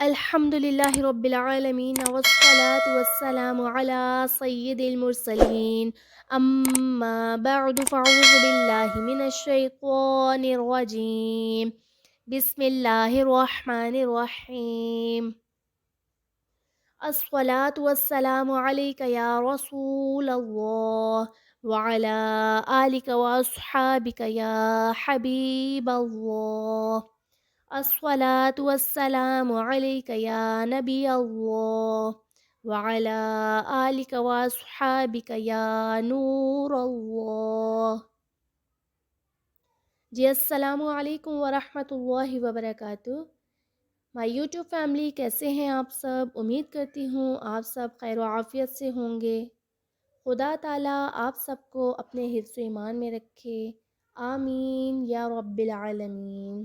الحمد لله رب العالمين والصلاة والسلام على سيد المرسلين أما بعد فأعوذ بالله من الشيطان الرجيم بسم الله الرحمن الرحيم الصلاة والسلام عليك يا رسول الله وعلى آلك وأصحابك يا حبيب الله الصلاة والسلام عليك يا نبي الله وعلى آلك وأصحابك يا نور الله جی السلام علیکم ورحمۃ اللہ وبرکاتہ. مائی یوٹیوب فیملی، کیسے ہیں آپ سب؟ امید کرتی ہوں آپ سب خیر و عافیت سے ہوں گے. خدا تعالیٰ آپ سب کو اپنے حفظ و ایمان میں رکھے، آمین یا رب العالمین.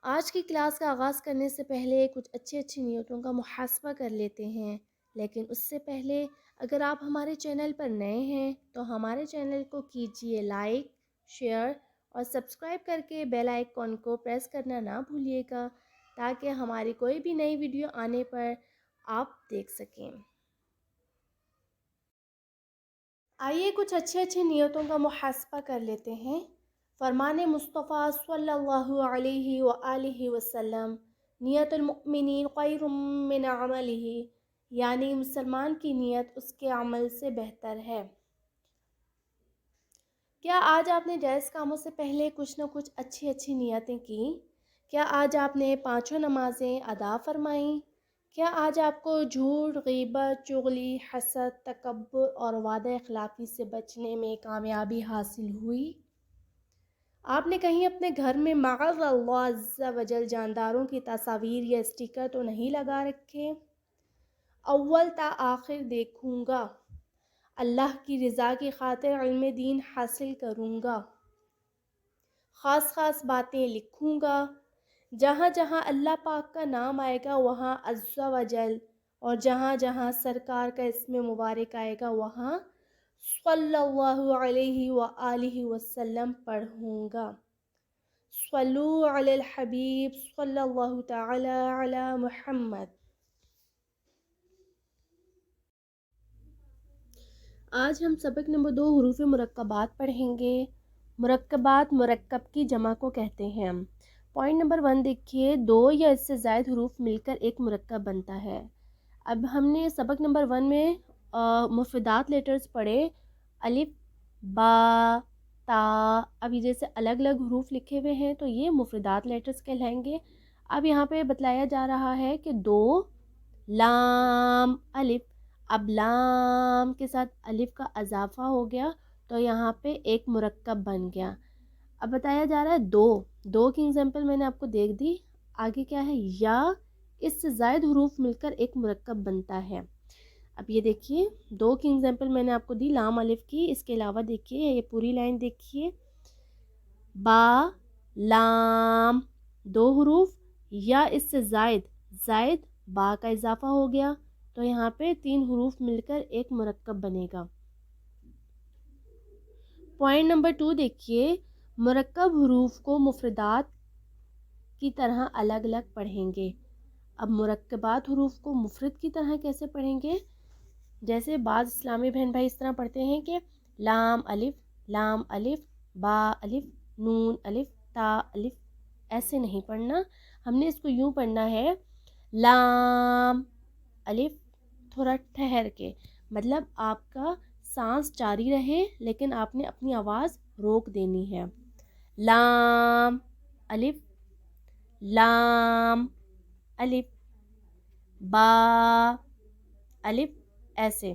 آج کی کلاس کا آغاز کرنے سے پہلے کچھ اچھی نیتوں کا محاسبہ کر لیتے ہیں. لیکن اس سے پہلے اگر آپ ہمارے چینل پر نئے ہیں تو ہمارے چینل کو کیجئے لائک، شیئر اور سبسکرائب کر کے بیل آئیکن کو پریس کرنا نہ بھولیے گا تاکہ ہماری کوئی بھی نئی ویڈیو آنے پر آپ دیکھ سکیں. آئیے کچھ اچھی نیتوں کا محاسبہ کر لیتے ہیں. فرمان مصطفیٰ صلی اللہ علیہ وآلہ وسلم، نیت المؤمنین خیر من عملہ، یعنی مسلمان کی نیت اس کے عمل سے بہتر ہے. کیا آج آپ نے جائز کاموں سے پہلے کچھ نہ کچھ اچھی نیتیں کیں؟ کیا آج آپ نے 5 نمازیں ادا فرمائیں؟ کیا آج آپ کو جھوٹ، غیبت، چغلی، حسد، تکبر اور وعدہ اخلافی سے بچنے میں کامیابی حاصل ہوئی؟ آپ نے کہیں اپنے گھر میں معاذ اللہ عز و جل جانداروں کی تصاویر یا اسٹیکر تو نہیں لگا رکھے؟ اول تا آخر دیکھوں گا، اللہ کی رضا کی خاطر علم دین حاصل کروں گا، خاص باتیں لکھوں گا، جہاں جہاں اللہ پاک کا نام آئے گا وہاں عز و جل، اور جہاں جہاں سرکار کا اسم مبارک آئے گا وہاں صلی اللہ علیہ وآلہ وسلم پڑھوں گا. صلو علی الحبیب صلی اللہ تعالی علی محمد. آج ہم سبق نمبر 2 حروف مرکبات پڑھیں گے. مرکبات مرکب کی جمع کو کہتے ہیں. پوائنٹ نمبر 1 دیکھیے، 2 یا اس سے زائد حروف مل کر ایک مرکب بنتا ہے. اب ہم نے سبق نمبر 1 میں مفردات لیٹرز پڑھے، الف، با، تا. اب یہ جیسے الگ الگ حروف لکھے ہوئے ہیں تو یہ مفردات لیٹرز کہلائیں گے. اب یہاں پہ بتلایا جا رہا ہے کہ 2 لام الف. اب لام کے ساتھ الف کا اضافہ ہو گیا تو یہاں پہ ایک مرکب بن گیا. اب بتایا جا رہا ہے 2 کی ایگزامپل میں نے آپ کو دیکھ دی. آگے کیا ہے؟ یا اس سے زائد حروف مل کر ایک مرکب بنتا ہے. اب یہ دیکھیے 2 کی ایگزامپل میں نے آپ کو دی لام الف کی. اس کے علاوہ دیکھیے یہ پوری لائن دیکھیے، با لام 2 حروف، یا اس سے زائد با کا اضافہ ہو گیا تو یہاں پہ 3 حروف مل کر ایک مرکب بنے گا. پوائنٹ نمبر 2 دیکھیے، مرکب حروف کو مفردات کی طرح الگ الگ پڑھیں گے. اب مرکبات حروف کو مفرد کی طرح کیسے پڑھیں گے؟ جیسے بعض اسلامی بہن بھائی اس طرح پڑھتے ہیں کہ لام الف، با الف، نون الف، تا الف. ایسے نہیں پڑھنا، ہم نے اس کو یوں پڑھنا ہے، لام الف تھوڑا ٹھہر کے، مطلب آپ کا سانس جاری رہے لیکن آپ نے اپنی آواز روک دینی ہے. لام الف، لام الف، با الف. ایسے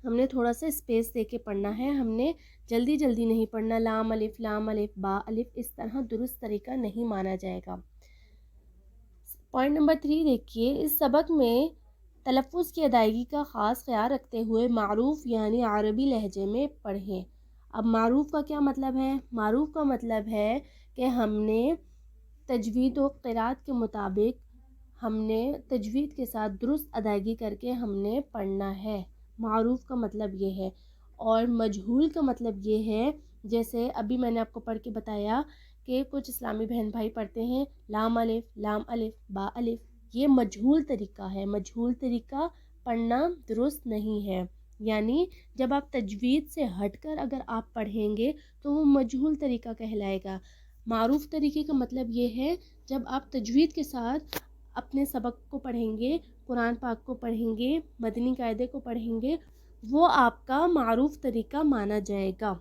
ہم نے تھوڑا سا اسپیس دے کے پڑھنا ہے، ہم نے جلدی نہیں پڑھنا. لام الف، با الف اس طرح درست طریقہ نہیں مانا جائے گا. پوائنٹ نمبر 3 دیکھیے، اس سبق میں تلفظ کی ادائیگی کا خاص خیال رکھتے ہوئے معروف یعنی عربی لہجے میں پڑھیں. اب معروف کا کیا مطلب ہے؟ معروف کا مطلب ہے کہ ہم نے تجوید و قرات کے مطابق ہم نے تجوید کے ساتھ درست ادائیگی کر کے ہم نے پڑھنا ہے. معروف کا مطلب یہ ہے. اور مجہول کا مطلب یہ ہے، جیسے ابھی میں نے آپ کو پڑھ کے بتایا کہ کچھ اسلامی بہن بھائی پڑھتے ہیں لام الف با الف، یہ مجہول طریقہ ہے، مجہول طریقہ پڑھنا درست نہیں ہے، یعنی جب آپ تجوید سے ہٹ کر اگر آپ پڑھیں گے تو وہ مجہول طریقہ کہلائے گا۔ معروف طریقے کا مطلب یہ ہے جب آپ تجوید کے ساتھ اپنے سبق کو پڑھیں گے، قرآن پاک کو پڑھیں گے، مدنی قاعدے کو پڑھیں گے، وہ آپ کا معروف طریقہ مانا جائے گا۔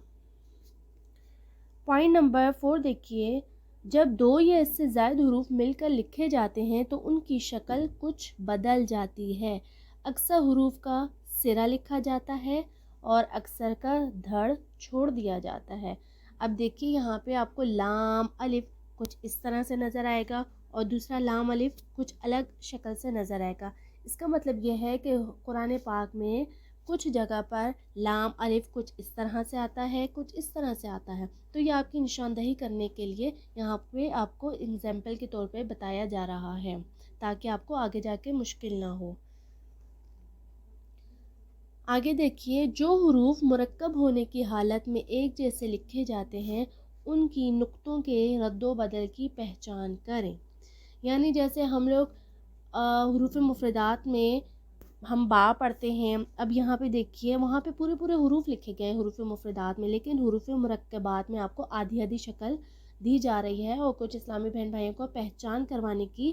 پوائنٹ نمبر 4 دیکھیے، جب 2 یا اس سے زائد حروف مل کر لکھے جاتے ہیں تو ان کی شکل کچھ بدل جاتی ہے۔ اکثر حروف کا سرا لکھا جاتا ہے اور اکثر کا دھڑ چھوڑ دیا جاتا ہے۔ اب دیکھیے یہاں پہ آپ کو لام الف کچھ اس طرح سے نظر آئے گا اور دوسرا لام الف کچھ الگ شکل سے نظر آئے گا۔ اس کا مطلب یہ ہے کہ قرآن پاک میں کچھ جگہ پر لام الف کچھ اس طرح سے آتا ہے، کچھ اس طرح سے آتا ہے، تو یہ آپ کی نشاندہی کرنے کے لیے یہاں پہ آپ کو اگزامپل کے طور پہ بتایا جا رہا ہے تاکہ آپ کو آگے جا کے مشکل نہ ہو۔ آگے دیکھیے، جو حروف مرکب ہونے کی حالت میں ایک جیسے لکھے جاتے ہیں ان کی نقطوں کے رد و بدل کی پہچان کریں۔ یعنی جیسے ہم لوگ حروف مفردات میں ہم با پڑھتے ہیں، اب یہاں پہ دیکھیے وہاں پہ پورے حروف لکھے گئے ہیں حروف مفردات میں، لیکن حروف مرکبات میں آپ کو آدھی آدھی شکل دی جا رہی ہے اور کچھ اسلامی بہن بھائیوں کو پہچان کروانے کی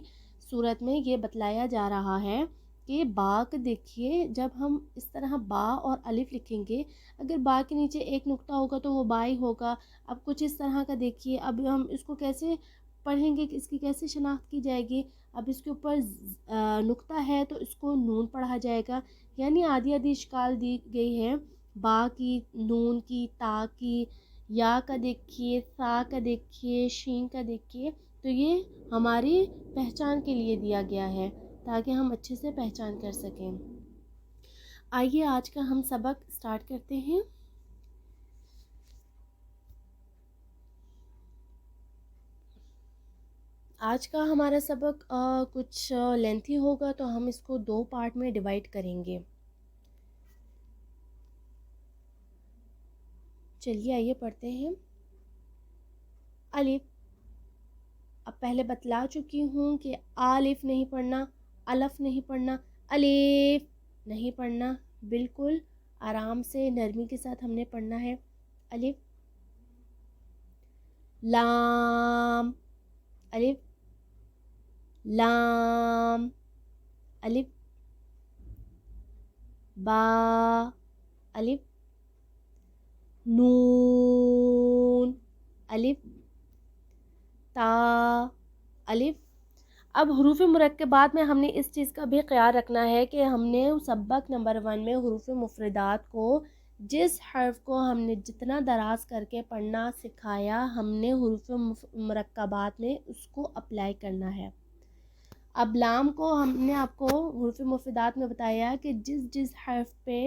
صورت میں یہ بتلایا جا رہا ہے کہ با کو دیکھیے، جب ہم اس طرح با اور الف لکھیں گے، اگر با کے نیچے ایک نقطہ ہوگا تو وہ با ہی ہوگا۔ اب کچھ اس طرح کا دیکھیے، اب ہم اس کو کیسے پڑھیں گے، اس کی کیسے شناخت کی جائے گی؟ اب اس کے اوپر نقطہ ہے تو اس کو نون پڑھا جائے گا، یعنی آدھی آدھی اشکال دی گئی ہے، با کی، نون کی، تا کی، یا کا دیکھیے، سا کا دیکھیے، شین کا دیکھیے، تو یہ ہماری پہچان کے لیے دیا گیا ہے تاکہ ہم اچھے سے پہچان کر سکیں۔ آئیے آج کا ہم سبق سٹارٹ کرتے ہیں۔ آج کا ہمارا سبق کچھ لینتھی ہوگا تو ہم اس کو 2 پارٹ میں ڈیوائڈ کریں گے۔ چلیے آئیے پڑھتے ہیں۔ الف، اب پہلے بتلا چکی ہوں کہ الف نہیں پڑھنا، الف نہیں پڑھنا، الف نہیں پڑھنا، بالکل آرام سے نرمی کے ساتھ ہم نے پڑھنا ہے۔ الف، لام، الف، لام، الف، با، الف، نون، الف، تا، الف۔ اب حروف مرکبات میں ہم نے اس چیز کا بھی خیال رکھنا ہے کہ ہم نے سبق نمبر 1 میں حروف مفردات کو جس حرف کو ہم نے جتنا دراز کر کے پڑھنا سکھایا، ہم نے حروف مرکبات میں اس کو اپلائی کرنا ہے۔ اب لام کو ہم نے آپ کو حروف مفردات میں بتایا کہ جس حرف پہ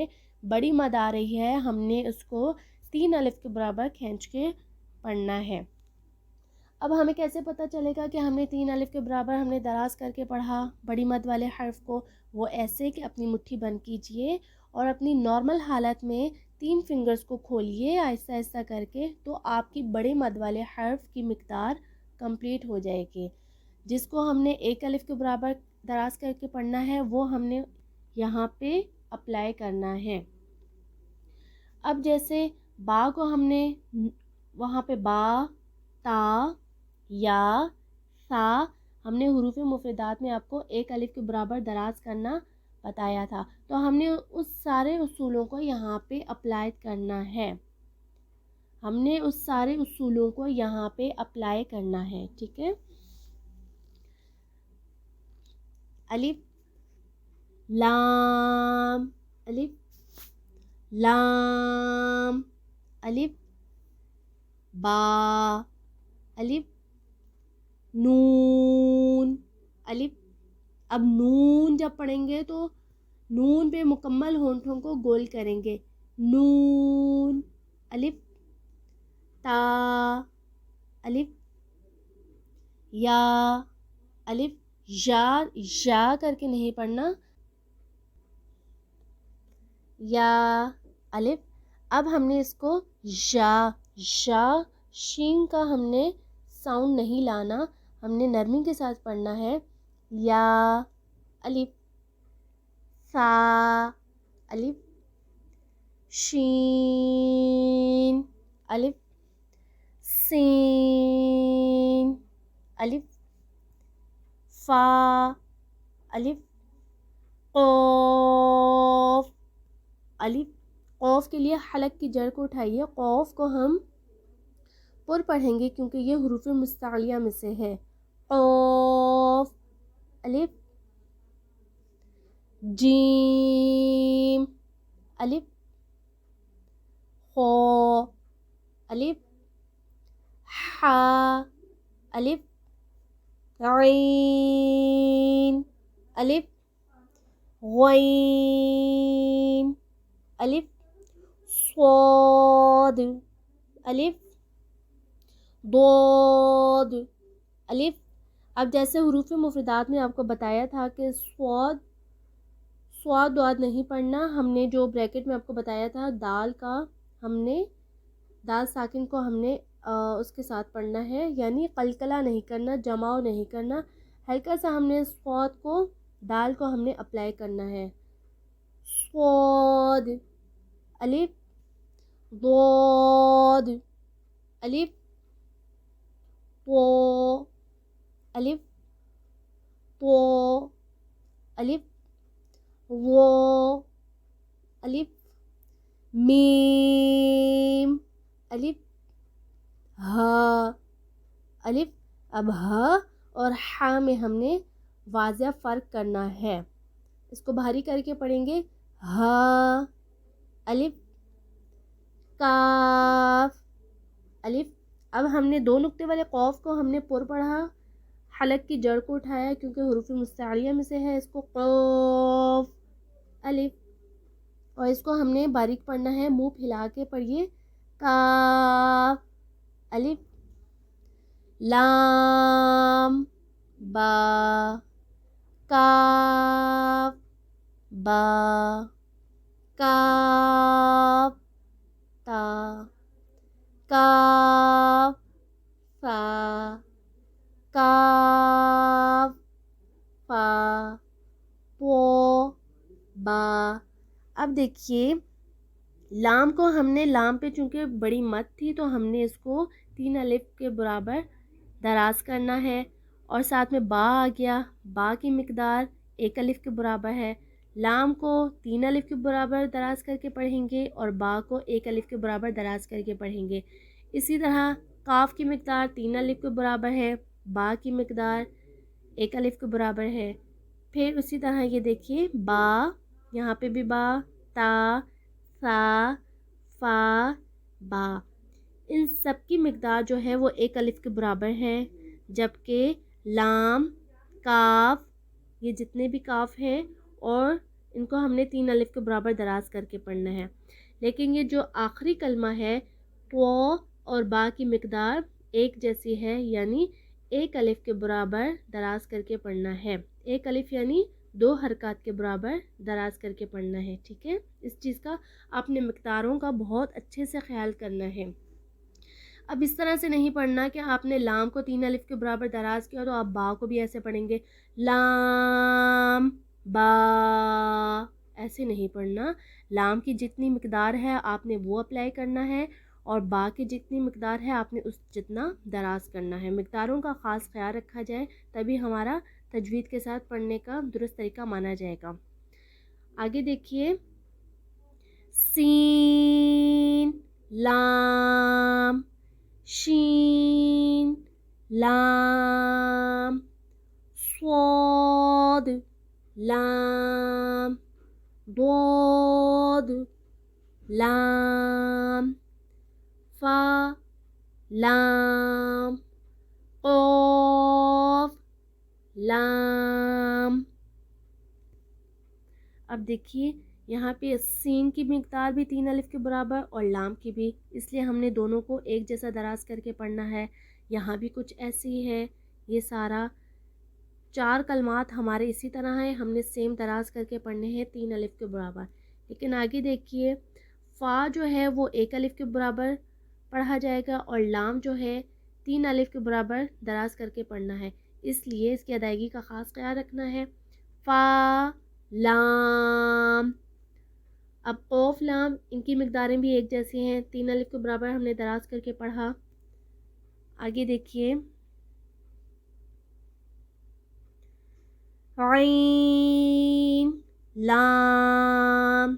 بڑی مد آ رہی ہے ہم نے اس کو 3 الف کے برابر کھینچ کے پڑھنا ہے۔ اب ہمیں کیسے پتہ چلے گا کہ ہم نے 3 الف کے برابر ہم نے دراز کر کے پڑھا بڑی مد والے حرف کو؟ وہ ایسے کہ اپنی مٹھی بند کیجئے اور اپنی نارمل حالت میں 3 فنگرز کو کھولیے آہستہ آہستہ کر کے، تو آپ کی بڑے مد والے حرف کی مقدار کمپلیٹ ہو جائے گی۔ جس کو ہم نے 1 الف کے برابر دراز کر کے پڑھنا ہے وہ ہم نے یہاں پہ اپلائی کرنا ہے۔ اب جیسے با کو ہم نے وہاں پہ با، تا، یا، سا، ہم نے حروف مفردات میں آپ کو 1 الف کے برابر دراز کرنا بتایا تھا، تو ہم نے اس سارے اصولوں کو یہاں پہ اپلائی کرنا ہے، ہم نے اس سارے اصولوں کو یہاں پہ اپلائی کرنا ہے، ٹھیک ہے۔ الف، لام، الف، لام، الف، با، الف، نون، الف۔ اب نون جب پڑھیں گے تو نون پہ مکمل ہونٹوں کو گول کریں گے، نون، الف، تا، الف، یا، الف، یا کر کے نہیں پڑھنا، یا، الف۔ اب ہم نے اس کو یا شین کا ہم نے ساؤنڈ نہیں لانا، ہم نے نرمی کے ساتھ پڑھنا ہے. یا الف، سا الف، شین الف، سین الف، فا الف، قوف الف. قوف کے لیے حلق کی جڑ کو اٹھائیے. قوف کو ہم پر پڑھیں گے کیونکہ یہ حروف مستعلیہ میں سے ہے. قوف الف، جیم الف، خو الف، حا الف، عین الف، غین الف، صاد الف، ضاد الف. اب جیسے حروف مفردات میں آپ کو بتایا تھا کہ صاد ضاد نہیں پڑھنا، ہم نے جو بریکٹ میں آپ کو بتایا تھا دال کا، ہم نے دال ساکن کو ہم نے اس کے ساتھ پڑھنا ہے، یعنی قلقلہ نہیں کرنا، جماؤ نہیں کرنا، ہلکا سا ہم نے صاد کو، دال کو ہم نے اپلائی کرنا ہے. صاد الف، ضاد الف، طو الف، طو الف، وہ الف، میم الف، ہا الف. اب ہا اور حا میں ہم نے واضح فرق کرنا ہے، اس کو بھاری کر کے پڑھیں گے. ہا الف، کاف الف. اب ہم نے دو نقطے والے قوف کو ہم نے پر پڑھا، حلق کی جڑ کو اٹھایا کیونکہ حروف مستعلیہ میں سے ہے، اس کو قوف الف، اور اس کو ہم نے باریک پڑھنا ہے، منہ پھیلا کے پڑھیے. کاف الف، لام با، کاف با، کاف تا، کاف فا، کاف فا، پو با. اب دیکھیے لام کو ہم نے، لام پہ چونکہ بڑی مد تھی تو ہم نے اس کو 3 الف کے برابر دراز کرنا ہے، اور ساتھ میں با آ گیا. با کی مقدار 1 الف کے برابر ہے. لام کو 3 الف کے برابر دراز کر کے پڑھیں گے اور با کو 1 الف کے برابر دراز کر کے پڑھیں گے. اسی طرح کاف کی مقدار 3 الف کے برابر ہے، با کی مقدار 1 الف کے برابر ہے. پھر اسی طرح یہ دیکھیے با، یہاں پہ بھی با، تا، سا، فا، با، ان سب کی مقدار جو ہے وہ 1 الف کے برابر ہے، جبکہ لام، کاف، یہ جتنے بھی کاف ہیں اور ان کو ہم نے 3 الف کے برابر دراز کر کے پڑھنا ہے. لیکن یہ جو آخری کلمہ ہے تو اور با کی مقدار ایک جیسی ہے، یعنی 1 الف کے برابر دراز کر کے پڑھنا ہے. 1 الف یعنی 2 حرکات کے برابر دراز کر کے پڑھنا ہے. ٹھیک ہے، اس چیز کا آپ نے مقداروں کا بہت اچھے سے خیال کرنا ہے. اب اس طرح سے نہیں پڑھنا کہ آپ نے لام کو 3 الف کے برابر دراز کیا تو آپ با کو بھی ایسے پڑھیں گے لام با، ایسے نہیں پڑھنا. لام کی جتنی مقدار ہے آپ نے وہ اپلائی کرنا ہے، اور با کی جتنی مقدار ہے آپ نے اس جتنا دراز کرنا ہے. مقداروں کا خاص خیال رکھا جائے تبھی ہمارا تجوید کے ساتھ پڑھنے کا درست طریقہ مانا جائے گا. آگے دیکھیے سین، لام، شین، لام، صاد، لام، ضاد، لام، فا، لام، قاف، لام. اب دیکھیے یہاں پہ سین کی مقدار بھی 3 الف کے برابر اور لام کی بھی، اس لیے ہم نے دونوں کو ایک جیسا دراز کر کے پڑھنا ہے. یہاں بھی کچھ ایسی ہے، یہ سارا 4 کلمات ہمارے اسی طرح ہیں، ہم نے سیم دراز کر کے پڑھنے ہیں 3 الف کے برابر. لیکن آگے دیکھیے فا جو ہے وہ 1 الف کے برابر پڑھا جائے گا اور لام جو ہے 3 الف کے برابر دراز کر کے پڑھنا ہے، اس لیے اس کی ادائیگی کا خاص خیال رکھنا ہے۔ فا لام، اب قوف لام ان کی مقداریں بھی ایک جیسی ہیں، 3 الف کے برابر ہم نے دراز کر کے پڑھا۔ آگے دیکھیے عین لام،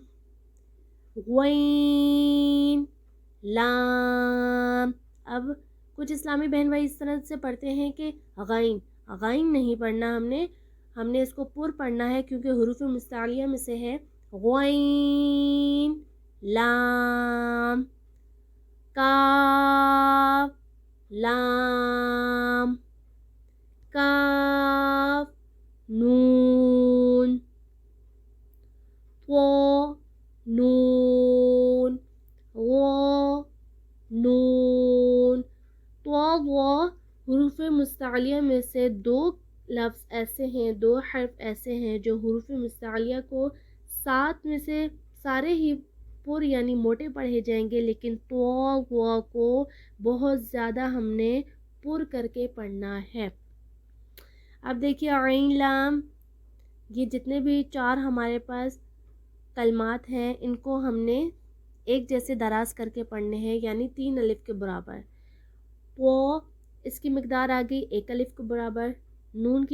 غین لام۔ اب کچھ اسلامی بہن بھائی اس طرح سے پڑھتے ہیں کہ غین، غین نہیں پڑھنا، ہم نے اس کو پر پڑھنا ہے کیونکہ حروف مستعلیہ میں سے ہے۔ غین لام، کاف لام، کاف نون، طو نون، غو نون۔ طو حروف مستعلیہ میں سے دو لفظ ایسے ہیں، دو حرف ایسے ہیں جو حروف مستعلیہ کو 7 میں سے سارے ہی پر یعنی موٹے پڑھے جائیں گے، لیکن طو کو بہت زیادہ ہم نے پر کر کے پڑھنا ہے۔ اب دیکھیے عین لام، یہ جتنے بھی 4 ہمارے پاس کلمات ہیں ان کو ہم نے ایک جیسے دراز کر کے پڑھنے ہیں، یعنی 3 الف کے برابر۔ وہ اس کی مقدار آ گئی 1 الف کے برابر، نون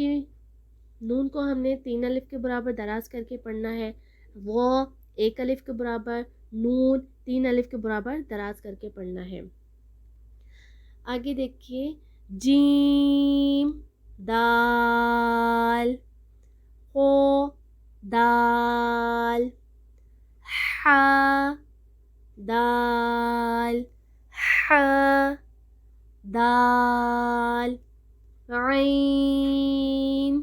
کو ہم نے 3 الف کے برابر دراز کر کے پڑھنا ہے، وہ 1 الف کے برابر، نون 3 الف کے برابر دراز کر کے پڑھنا ہے۔ آگے دیکھیے جیم دال، خو دال، حا دال، حا دال، عین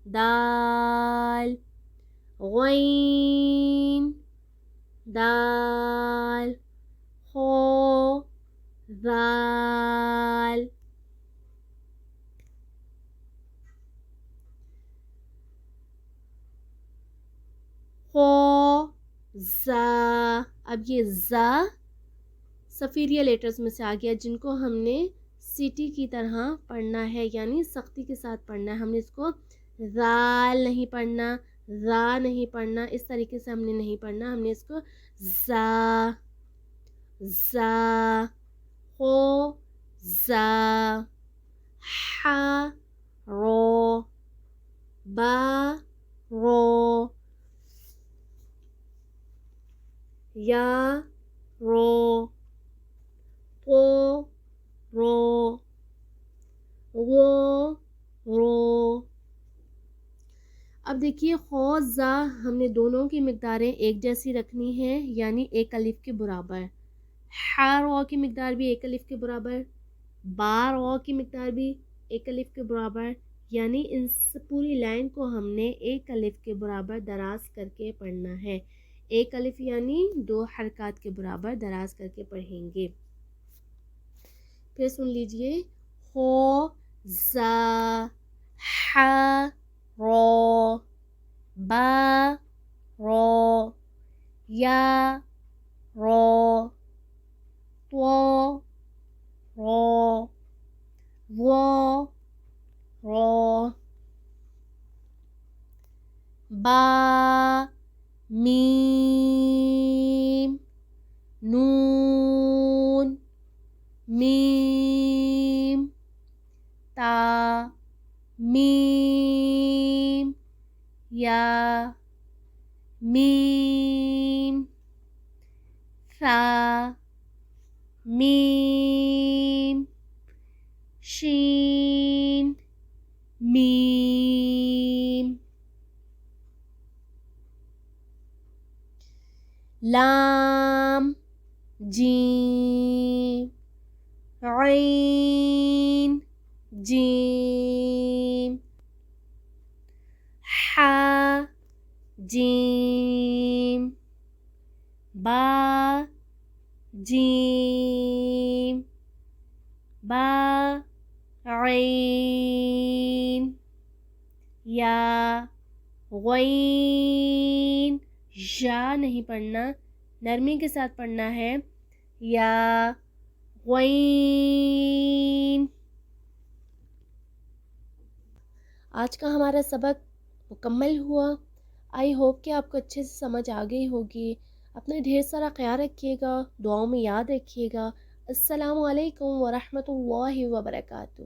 دال، غین دال، خو دال۔ خو زا، اب یہ زا صفیریہ لیٹرز میں سے آ گیا جن کو ہم نے سٹی کی طرح پڑھنا ہے، یعنی سختی کے ساتھ پڑھنا ہے۔ ہم نے اس کو زال نہیں پڑھنا، زا نہیں پڑھنا، اس طریقے سے ہم نے نہیں پڑھنا، ہم نے اس کو زا زا، خو زا، حا رو، با رو، یا رو، قو رو، غو رو۔ اب دیکھیے خو زا ہم نے دونوں کی مقداریں ایک جیسی رکھنی ہیں، یعنی 1 الف کے برابر۔ حا رو کی مقدار بھی 1 الف کے برابر، با رو کی مقدار بھی 1 الف کے برابر، یعنی ان پوری لائن کو ہم نے 1 الف کے برابر دراز کر کے پڑھنا ہے۔ 1 الف یعنی 2 حرکات کے برابر دراز کر کے پڑھیں گے۔ پھر سن لیجئے خو زا، حا رو، با رو، یا رو، طو رو، وہ رو، با میم، نون میم، تا میم، یا میم، ثا میم، شین میم، لام جیم، عین جیم، حا جیم، با جیم، با عین، یا غین، یا نہیں پڑھنا، نرمی کے ساتھ پڑھنا ہے، یا غین، آج کا ہمارا سبق مکمل ہوا. آئی ہوپ کہ آپ کو اچھے سے سمجھ آ گئی ہوگی. اپنا ڈھیر سارا خیال رکھیے گا، دعاؤں میں یاد رکھیے گا. السلام علیکم ورحمۃ اللہ وبرکاتہ.